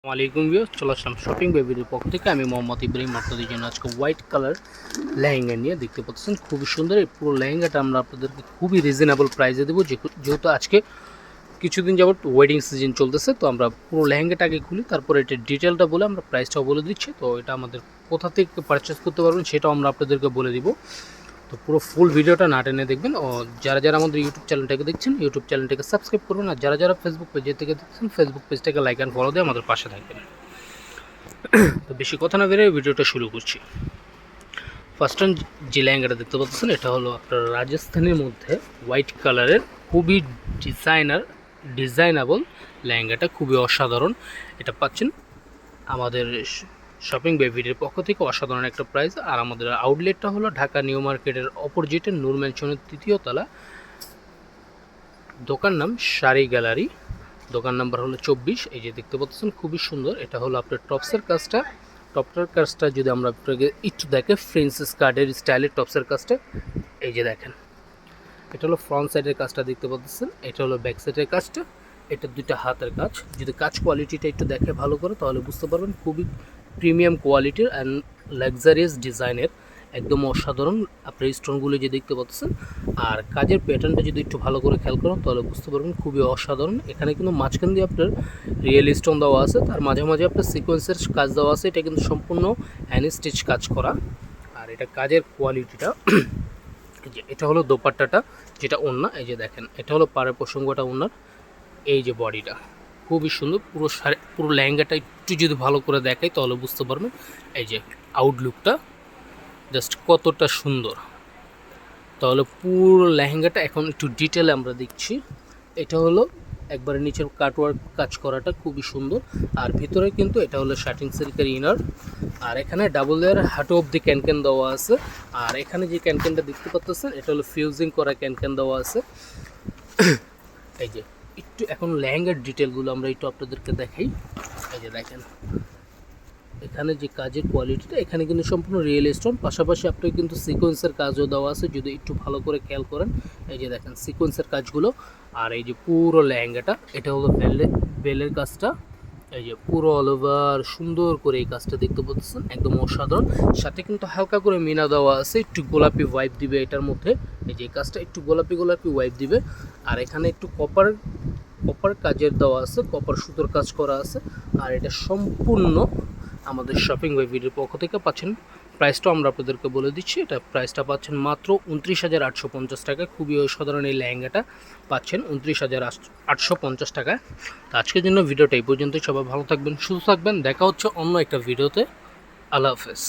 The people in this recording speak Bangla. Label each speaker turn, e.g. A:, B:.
A: আসসালামাইকুম ভিউয়ার্স, চলে আসলাম শপিং বেবির পক্ষ থেকে। আমি মোহাম্মদ ইব্রাহিম আপনাদের জন্য আজকে হোয়াইট কালার লেহেঙ্গা নিয়ে দেখতে পাচ্ছেন। খুবই সুন্দর এই পুরো লেহেঙ্গাটা আমরা আপনাদেরকে খুবই রিজনেবল প্রাইসে দেবো, যেহেতু আজকে কিছুদিন যাবত ওয়েডিং সিজন চলতেছে। তো আমরা পুরো লেহেঙ্গাটা আগে খুলি, তারপর এটা ডিটেলটা বলে আমরা প্রাইসটাও বলে দিচ্ছি। তো এটা আমাদের কোথা থেকে পারচেস করতে পারবেন সেটাও আমরা আপনাদেরকে বলে দিব। তো পুরো ফুল ভিডিওটা না টেনে দেখবেন। ও যারা যারা আমাদের ইউটিউব চ্যানেলটাকে দেখছেন, ইউটিউব চ্যানেলটাকে সাবস্ক্রাইব করবেন। আর যারা যারা ফেসবুক পেজ থেকে দেখছেন, ফেসবুক পেজটাকে লাইক অ্যান্ড ফলো দিয়ে আমাদের পাশে থাকবেন। তো বেশি কথা না বেরিয়ে ভিডিওটা শুরু করছি। ফার্স্ট টাইম যে লেহেঙ্গাটা দেখতে পাচ্ছেন, এটা হলো আপনার রাজস্থানের মধ্যে হোয়াইট কালারের খুবই ডিজাইনেবল লেহেঙ্গাটা, খুবই অসাধারণ। এটা পাচ্ছেন আমাদের শপিং বেবির পক্ষ থেকে অসাধারণ একটা প্রাইস। আর আমাদের আউটলেটটা হলো ঢাকা নিউ মার্কেটের অপোজিটে নূর ম্যানশনের 3য় তলা, দোকান নাম শাড়ি গ্যালারি, দোকান নাম্বার হলো 24। এই যে দেখতে পাচ্ছেন খুবই সুন্দর। এটা হলো আপনার টপসের কাজটা যদি আমরা আপনাকে একটু দেখে, প্রিন্সেস কার্ডের স্টাইলের টপসের কাজটা এই যে দেখেন। এটা হলো ফ্রন্ট সাইডের কাজটা দেখতে পাচ্ছেন, এটা হলো ব্যাক সাইডের কাজটা, এটা দুইটা হাতের কাজ। যদি কাজ কোয়ালিটিটা একটু দেখে ভালো করে তাহলে বুঝতে পারবেন খুবই প্রিমিয়াম কোয়ালিটির অ্যান্ড লাক্সারিয়াস ডিজাইনের, একদম অসাধারণ। আপনার স্টোনগুলো যে দেখতে পাচ্ছেন, আর কাজের প্যাটার্নটা যদি একটু ভালো করে খেয়াল করেন তাহলে বুঝতে পারবেন খুবই অসাধারণ। এখানে কিন্তু মাঝখান দিয়ে আপনার রিয়েল স্টোন দেওয়া আছে, তার মাঝে মাঝে আপনার সিকোয়েন্সের কাজ দেওয়া আছে। এটা কিন্তু সম্পূর্ণ হ্যান্ড স্টিচ কাজ করা। আর এটা কাজের কোয়ালিটিটা যে এটা হলো দোপাট্টাটা, যেটা ওড়না, এই যে দেখেন এটা হলো পাড়ের প্রসঙ্গটা ওড়নার। এই যে বডিটা খুবই সুন্দর, পুরো লেহেঙ্গাটা একটু যদি ভালো করে দেখাই তাহলে বুঝতে পারবেন এই যে আউটলুকটা জাস্ট কতটা সুন্দর। তাহলে পুরো লেহেঙ্গাটা এখন একটু ডিটেলে আমরা দেখছি। এটা হলো একবারে নিচের কাটওয়ার্ক কাজ করাটা খুবই সুন্দর। আর ভিতরে কিন্তু এটা হলো শার্টিং সিল্কের ইনার। আর এখানে ডাবল লেয়ার হাঁটু অব্দি ক্যানক্যান দেওয়া আছে। আর এখানে যে ক্যানক্যানটা দেখতে পাচ্ছেন, এটা হলো ফিউজিং করা ক্যানক্যান দেওয়া আছে। এই যে একটু এখন লেহেঙ্গার ডিটেলগুলো আমরা একটু আপনাদেরকে দেখাই। এই যে দেখেন এখানে যে কাজের কোয়ালিটিটা, এখানে কিন্তু সম্পূর্ণ রিয়েল স্টোন, পাশাপাশি আপনার কিন্তু সিকোয়েন্সের কাজও দেওয়া আছে যদি একটু ভালো করে খেয়াল করেন। এই যে দেখেন সিকোয়েন্সের কাজগুলো। আর এই যে পুরো লেহেঙ্গাটা, এটা হলো বেলের কাজটা। এই যে পুরো অল ওভার সুন্দর করে এই কাজটা দেখতে পাচ্ছেন, একদম অসাধারণ। সাথে কিন্তু হালকা করে মিনা দেওয়া আছে, একটু গোলাপি ওয়াইপ দিবে এটার মধ্যে। এই যে কাজটা একটু গোলাপি ওয়াইপ দিবে। আর এখানে একটু কপার কাজের দেওয়া আছে, কপার সুতোর কাজ করা আছে। আর এটা সম্পূর্ণ আমাদের শপিং বেবির পক্ষ থেকে পাচ্ছেন। প্রাইসটাও আমরা আপনাদেরকে বলে দিচ্ছি, এটা প্রাইসটা পাচ্ছেন মাত্র 29,850 টাকায়। খুবই অসাধারণ এই লেহেঙ্গাটা পাচ্ছেন 29,850 টাকায়। তো আজকের জন্য ভিডিওটা এই পর্যন্তই। সবাই ভালো থাকবেন, সুস্থ থাকবেন, দেখা হচ্ছে অন্য একটা ভিডিওতে। আল্লাহ হাফেজ।